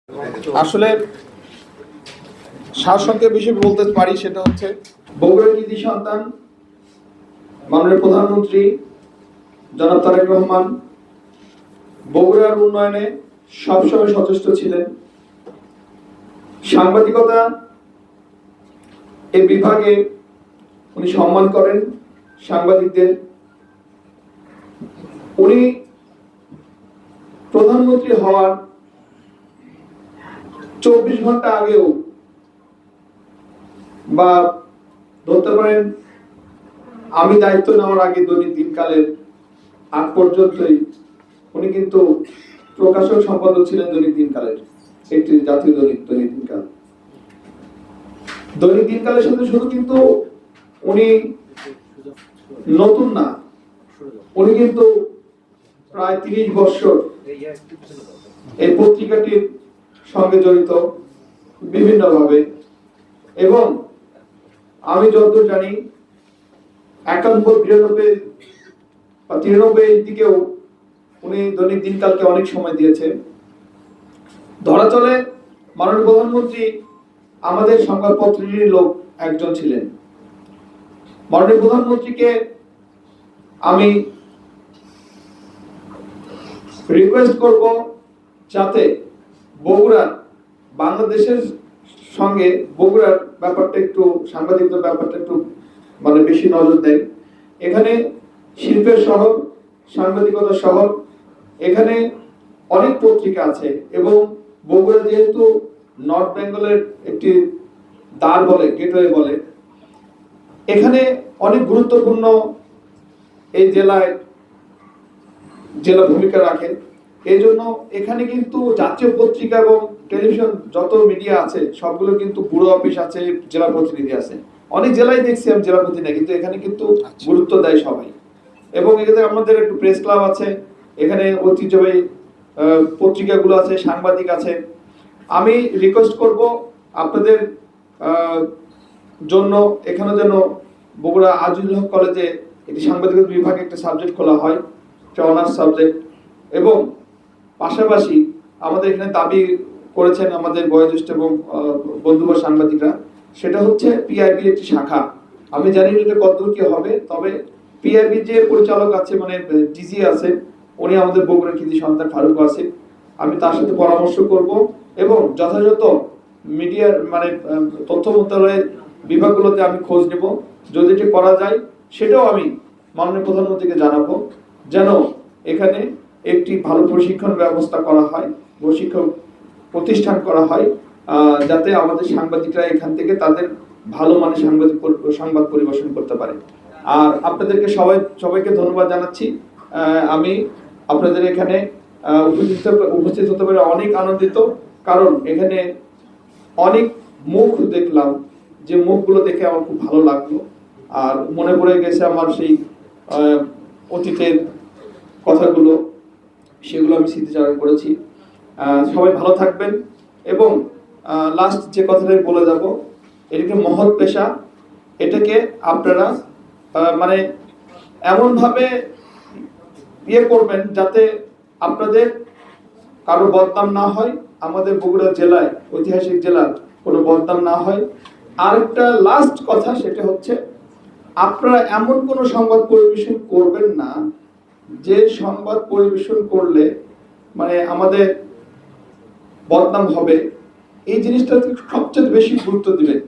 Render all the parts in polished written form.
আসলে সারসংক্ষেপ বিষয়ে বলতে পারি, সেটা হচ্ছে বগুড়ার কৃতি সন্তান মাননীয় প্রধানমন্ত্রী জনাব তারেক রহমান বগুড়ার উন্নয়নে সবসময় সচেষ্ট ছিলেন। সাংবাদিকতা এই বিভাগে উনি সম্মান করেন সাংবাদিকদের। উনি প্রধানমন্ত্রী হওয়ার 24 ঘন্টা আগেও বা ধরতে পারেন আমি দায়িত্ব নেওয়ার আগে দৈনিক দিনকালের আগ পর্যন্তই উনি কিন্তু প্রকাশক সম্পাদক ছিলেন দৈনিক দিনকালের, একটি জাতীয় দৈনিক দিনকাল। দৈনিক দিনকালের সাথে শুধু কিন্তু উনি নতুন না, উনি কিন্তু প্রায় 30 বছর এই পত্রিকাটির সঙ্গে জড়িত বিভিন্নভাবে। এবং আমি যতদূর জানি 91, 92 বা 93 এর দিকেও উনি দৈনিক দিনকালকে অনেক সময় দিয়েছে। ধরা চলে মাননীয় প্রধানমন্ত্রী আমাদের সংবাদপত্রেরই লোক একজন ছিলেন। মাননীয় প্রধানমন্ত্রীকে আমি রিকোয়েস্ট করব যাতে বগুড়ার বাংলাদেশের সঙ্গে বগুড়ার ব্যাপারটা একটু, সাংবাদিকতার ব্যাপারটা একটু মানে বেশি নজর দেয়। এখানে শিল্পের শহর, সাংবাদিকতার শহর, এখানে অনেক পত্রিকা আছে এবং বগুড়া যেহেতু নর্থ বেঙ্গলের একটি দ্বার বলে, গেটওয়ে বলে, এখানে অনেক গুরুত্বপূর্ণ এই জেলা ভূমিকা রাখে। এই জন্য এখানে কিন্তু জাতীয় পত্রিকা এবং টেলিভিশন যত মিডিয়া আছে সবগুলো কিন্তু ব্যুরো অফিস আছে, জেলা প্রতিনিধি আছে। অনেক জেলায় দেখছি আমি জেলা প্রতিনিধি, কিন্তু এখানে কিন্তু গুরুত্ব দেয় সবাই। এবং এখানে আমাদের একটু প্রেস ক্লাব আছে, এখানে ঐতিহ্যবাহী পত্রিকাগুলো আছে, সাংবাদিক আছে। আমি রিকোয়েস্ট করব আপনাদের জন্য এখানে যেন বগুড়া আজিজুল হক কলেজে একটি সাংবাদিকতা বিভাগে একটা সাবজেক্ট খোলা হয়, একটা অনার্স সাবজেক্ট। এবং পাশাপাশি আমাদের এখানে দাবি করেছেন আমাদের বয়োজ্যেষ্ঠ এবং বন্ধুবর সাংবাদিকরা, সেটা হচ্ছে পিআইবির একটি শাখা। আমি জানি না এটা কতদূর কি হবে, তবে পিআইবির যে পরিচালক আছে, মানে ডিজি আছে, উনি আমাদের বগুড়ার কৃতি সন্তান ফারুক আসিফ। আমি তার সাথে পরামর্শ করব এবং যথাযথ মিডিয়ার মানে তথ্য মন্ত্রণালয়ের বিভাগগুলোতে আমি খোঁজ নেব। যদি এটি করা যায় সেটাও আমি মাননীয় প্রধানমন্ত্রীকে জানাবো, যেন এখানে একটি ভালো প্রশিক্ষণ ব্যবস্থা করা হয়, প্রশিক্ষণ প্রতিষ্ঠান করা হয়, যাতে আমাদের সাংবাদিকরা এখান থেকে তাদের ভালো মানের সংবাদ পরিবেশন করতে পারে। আর আপনাদেরকে সবাইকে ধন্যবাদ জানাচ্ছি। আমি আপনাদের এখানে উপস্থিত হতে পারে অনেক আনন্দিত, কারণ এখানে অনেক মুখ দেখলাম, যে মুখগুলো দেখে আমার খুব ভালো লাগলো। আর মনে পড়ে গেছে আমার সেই অতীতের কথাগুলো, সেগুলো আমি স্মৃতিচারণ করেছি। সবাই ভালো থাকবেন। এবং লাস্ট যে কথাটা বলে যাব, এটাকে মহৎ পেশা, এটাকে আপনারা মানে এমনভাবে করবেন যাতে আপনাদের কারো বদনাম না হয়, আমাদের বগুড়া জেলায়, ঐতিহাসিক জেলার কোনো বদনাম না হয়। আরেকটা লাস্ট কথা, সেটা হচ্ছে আপনারা এমন কোনো সংবাদ পরিবেশন করবেন না যে সংবাদ পরিবেশন করলে মানে আমাদের বদনাম হবে। এই জিনিসটা সবচেয়ে বেশি গুরুত্ব দিবেন।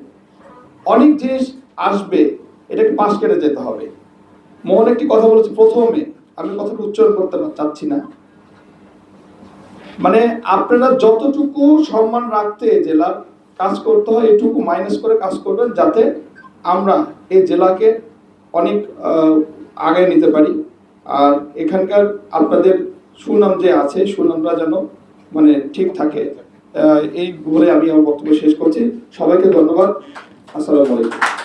অনেক জিনিস আসবে, এটাকে পাশ কেটে যেতে হবে। মোহন একটি কথা বলেছে প্রথমে, আমি কথাটা উচ্চারণ করতে চাচ্ছি না, মানে আপনারা যতটুকু সম্মান রাখতে জেলার কাজ করতে হয়, এটুকু মাইনাস করে কাজ করবেন, যাতে আমরা এই জেলাকে অনেক আগে নিতে পারি। আর এখানকার আপনাদের সুনাম যে আছে, সুনামটা যেন মানে ঠিক থাকে, এই বলে আমি আমার বক্তব্য শেষ করছি। সবাইকে ধন্যবাদ। আসসালামু আলাইকুম।